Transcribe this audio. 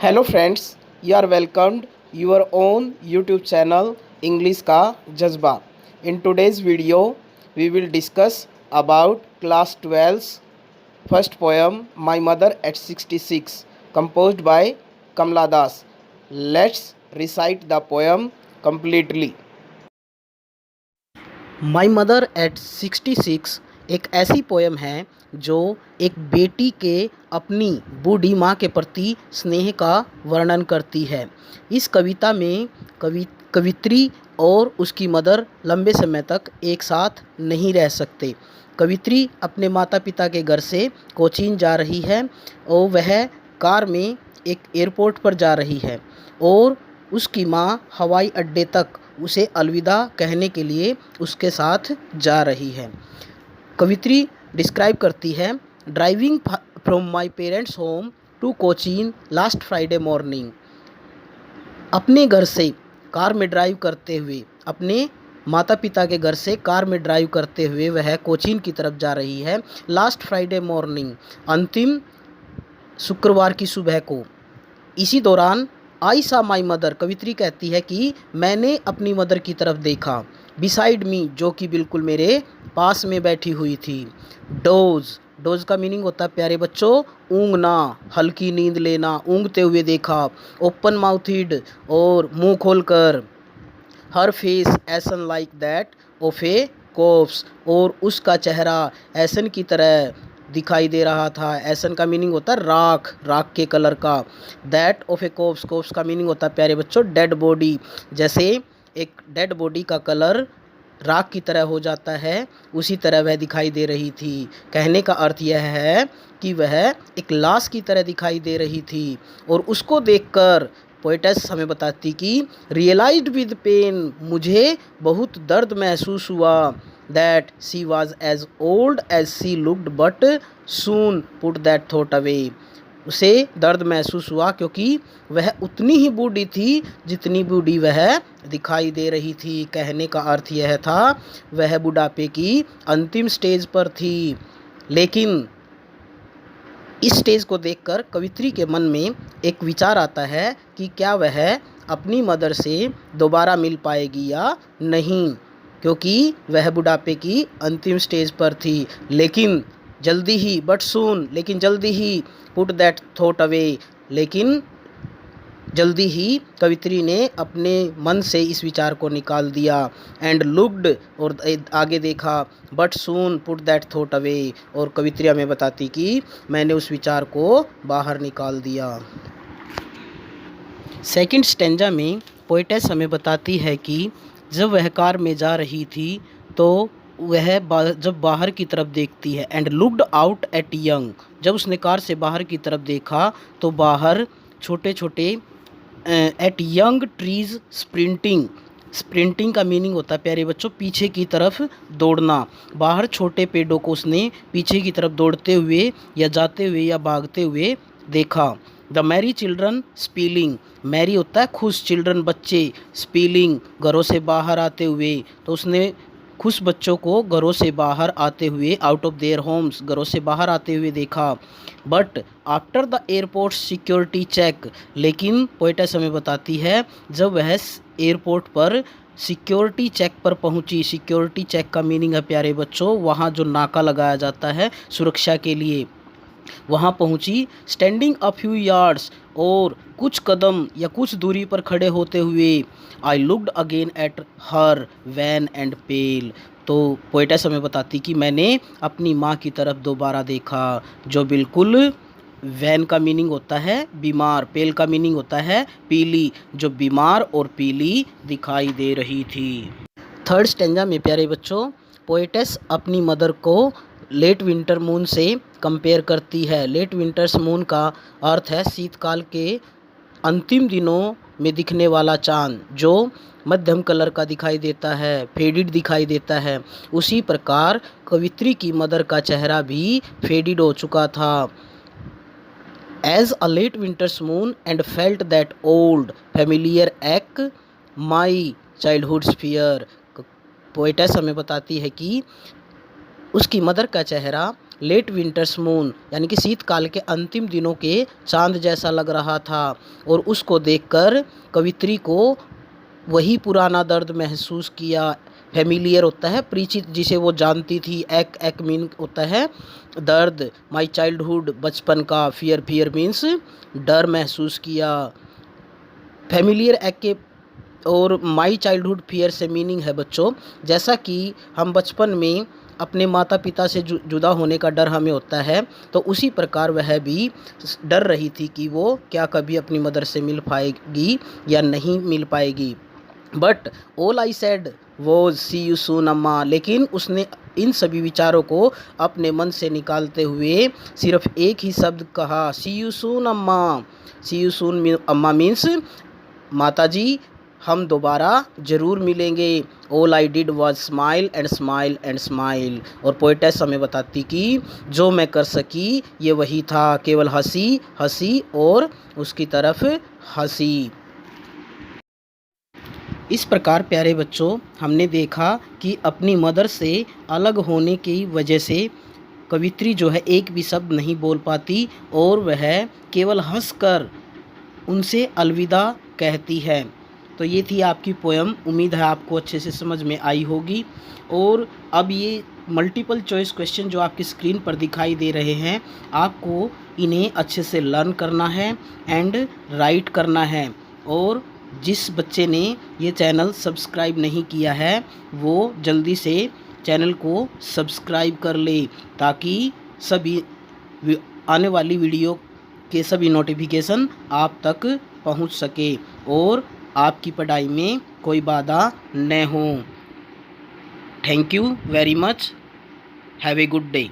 Hello friends, you are welcomed your own YouTube channel English का जज्बा। In today's video we will discuss about class 12 first poem my mother at 66 composed by Kamala Das. Let's recite the poem completely। My mother at 66 एक ऐसी poem है जो एक बेटी के अपनी बूढ़ी माँ के प्रति स्नेह का वर्णन करती है। इस कविता में कवित्री और उसकी मदर लंबे समय तक एक साथ नहीं रह सकते। कवित्री अपने माता पिता के घर से कोचीन जा रही है और वह कार में एक एयरपोर्ट पर जा रही है और उसकी माँ हवाई अड्डे तक उसे अलविदा कहने के लिए उसके साथ जा रही है। कवित्री डिस्क्राइब करती है, driving from my parents home to Cochin last Friday morning. अपने घर से कार में ड्राइव करते हुए, अपने माता पिता के घर से कार में ड्राइव करते हुए वह कोचीन की तरफ जा रही है। लास्ट फ्राइडे मॉर्निंग, अंतिम शुक्रवार की सुबह को। इसी दौरान आई सा माई मदर, कवित्री कहती है कि मैंने अपनी मदर की तरफ देखा। बिसाइड मी, जो कि बिल्कुल मेरे पास में बैठी हुई थी। डोज का मीनिंग होता है प्यारे बच्चों ऊँघना, हल्की नींद लेना, ऊँघते हुए देखा। ओपन माउथड, और मुंह खोलकर। Her face ashen like that of a corpse, और उसका चेहरा ऐसन की तरह दिखाई दे रहा था। एसन का मीनिंग होता है राख के कलर का। दैट ऑफ ए कोप्स का मीनिंग होता है प्यारे बच्चों डेड बॉडी। जैसे एक डेड बॉडी का कलर राख की तरह हो जाता है, उसी तरह वह दिखाई दे रही थी। कहने का अर्थ यह है कि वह एक लाश की तरह दिखाई दे रही थी। और उसको देखकर पोएटेस हमें बताती कि रियलाइज्ड विद पेन, मुझे बहुत दर्द महसूस हुआ। That she was as old as she looked but soon put that thought away. उसे दर्द महसूस हुआ क्योंकि वह उतनी ही बूढ़ी थी जितनी बूढ़ी वह दिखाई दे रही थी। कहने का अर्थ यह था वह बुढ़ापे की अंतिम स्टेज पर थी। लेकिन इस स्टेज को देखकर कवित्री के मन में एक विचार आता है कि क्या वह अपनी मदर से दोबारा मिल पाएगी या नहीं, क्योंकि वह बुढ़ापे की अंतिम स्टेज पर थी। लेकिन जल्दी ही, बट सून, लेकिन जल्दी ही, पुट दैट थॉट अवे, लेकिन जल्दी ही कवित्री ने अपने मन से इस विचार को निकाल दिया। एंड लुक्ड, और आगे देखा। But soon put that thought away, और कवित्री हमें बताती कि मैंने उस विचार को बाहर निकाल दिया। सेकंड स्टेंजा में पोएटेस हमें बताती है कि जब वह कार में जा रही थी तो वह जब बाहर की तरफ देखती है। And looked out at young, जब उसने कार से बाहर की तरफ देखा तो बाहर छोटे छोटे एट यंग ट्रीज स्प्रिंटिंग का मीनिंग होता है प्यारे बच्चों पीछे की तरफ दौड़ना। बाहर छोटे पेड़ों को उसने पीछे की तरफ दौड़ते हुए या जाते हुए या भागते हुए देखा। The merry children spilling, merry होता है खुश, चिल्ड्रन बच्चे, स्पीलिंग घरों से बाहर आते हुए, तो उसने खुश बच्चों को घरों से बाहर आते हुए, आउट ऑफ देयर होम्स, घरों से बाहर आते हुए देखा। But after the airport security check, लेकिन पोएटेस हमें बताती है जब वह एयरपोर्ट पर सिक्योरिटी चेक पर पहुंची। सिक्योरिटी चेक का मीनिंग है प्यारे बच्चों वहाँ जो नाका लगाया जाता है सुरक्षा के लिए, वहाँ पहुँची। स्टैंडिंग अ फ्यू यार्ड्स, और कुछ कदम या कुछ दूरी पर खड़े होते हुए। I looked again at her wan and pale, तो पोएटेस हमें बताती कि मैंने अपनी माँ की तरफ दोबारा देखा, जो बिल्कुल, वैन का मीनिंग होता है बीमार, पेल का मीनिंग होता है पीली, जो बीमार और पीली दिखाई दे रही थी। थर्ड स्टेंजा में प्यारे बच्चों पोएटेस अपनी मदर को लेट विंटर मून से कंपेयर करती है। लेट विंटर्स मून का अर्थ है शीतकाल के अंतिम दिनों में दिखने वाला चांद, जो मध्यम कलर का दिखाई देता है, फेडिड दिखाई देता है। उसी प्रकार कवित्री की मदर का चेहरा भी फेडिड हो चुका था। As a late winter's moon and felt that old familiar ache my childhoods fear. Poetess हमें बताती है कि उसकी मदर का चेहरा लेट विंटर्स मून यानी कि शीतकाल के अंतिम दिनों के चांद जैसा लग रहा था। और उसको देखकर कवित्री को वही पुराना दर्द महसूस किया। फेमिलियर होता है परिचित, जिसे वो जानती थी। एक मीन होता है दर्द। माई चाइल्डहुड बचपन का। फियर मीन्स डर महसूस किया। फेमिलियर एक के और माई चाइल्डहुड फियर से मीनिंग है बच्चों, जैसा कि हम बचपन में अपने माता पिता से जुदा होने का डर हमें होता है, तो उसी प्रकार वह भी डर रही थी कि वो क्या कभी अपनी मदर से मिल पाएगी या नहीं मिल पाएगी। But all I said was see you soon Amma. लेकिन उसने इन सभी विचारों को अपने मन से निकालते हुए सिर्फ एक ही शब्द कहा, सी यू सून अम्मा। सी यू सून अम्मा मीन्स माता जी हम दोबारा ज़रूर मिलेंगे। All I did was smile and smile and smile. और पोइटेस हमें बताती कि जो मैं कर सकी ये वही था, केवल हंसी हंसी और उसकी तरफ हंसी। इस प्रकार प्यारे बच्चों, हमने देखा कि अपनी मदर से अलग होने की वजह से कवित्री जो है एक भी शब्द नहीं बोल पाती और वह केवल हंसकर उनसे अलविदा कहती है। तो ये थी आपकी पोएम। उम्मीद है आपको अच्छे से समझ में आई होगी। और अब ये मल्टीपल चॉइस क्वेश्चन जो आपकी स्क्रीन पर दिखाई दे रहे हैं, आपको इन्हें अच्छे से लर्न करना है एंड राइट करना है। और जिस बच्चे ने ये चैनल सब्सक्राइब नहीं किया है वो जल्दी से चैनल को सब्सक्राइब कर ले, ताकि सभी आने वाली वीडियो के सभी नोटिफिकेशन आप तक पहुंच सके और आपकी पढ़ाई में कोई बाधा न हो। Thank you very much. Have a good day.